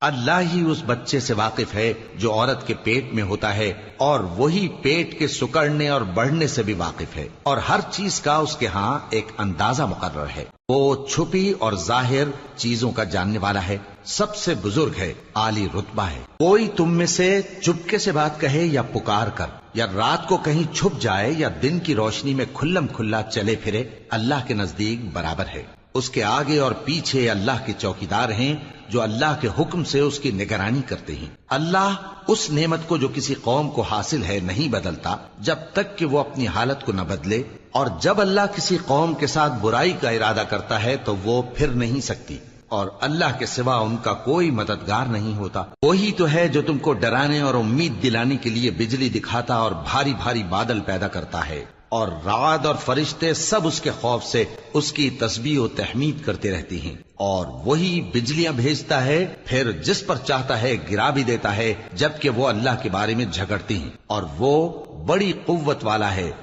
اللہ ہی اس بچے سے واقف ہے جو عورت کے پیٹ میں ہوتا ہے، اور وہی پیٹ کے سکڑنے اور بڑھنے سے بھی واقف ہے، اور ہر چیز کا اس کے ہاں ایک اندازہ مقرر ہے۔ وہ چھپی اور ظاہر چیزوں کا جاننے والا ہے، سب سے بزرگ ہے، عالی رتبہ ہے۔ کوئی تم میں سے چپکے سے بات کہے یا پکار کر، یا رات کو کہیں چھپ جائے یا دن کی روشنی میں کھلم کھلا چلے پھرے، اللہ کے نزدیک برابر ہے۔ اس کے آگے اور پیچھے اللہ کے چوکیدار ہیں جو اللہ کے حکم سے اس کی نگرانی کرتے ہیں۔ اللہ اس نعمت کو جو کسی قوم کو حاصل ہے نہیں بدلتا جب تک کہ وہ اپنی حالت کو نہ بدلے، اور جب اللہ کسی قوم کے ساتھ برائی کا ارادہ کرتا ہے تو وہ پھر نہیں سکتی، اور اللہ کے سوا ان کا کوئی مددگار نہیں ہوتا۔ وہی تو ہے جو تم کو ڈرانے اور امید دلانے کے لیے بجلی دکھاتا اور بھاری بھاری بادل پیدا کرتا ہے، اور رعد اور فرشتے سب اس کے خوف سے اس کی تسبیح و تحمید کرتے رہتی ہیں۔ اور وہی بجلیاں بھیجتا ہے، پھر جس پر چاہتا ہے گرا بھی دیتا ہے، جبکہ وہ اللہ کے بارے میں جھگڑتی ہیں، اور وہ بڑی قوت والا ہے،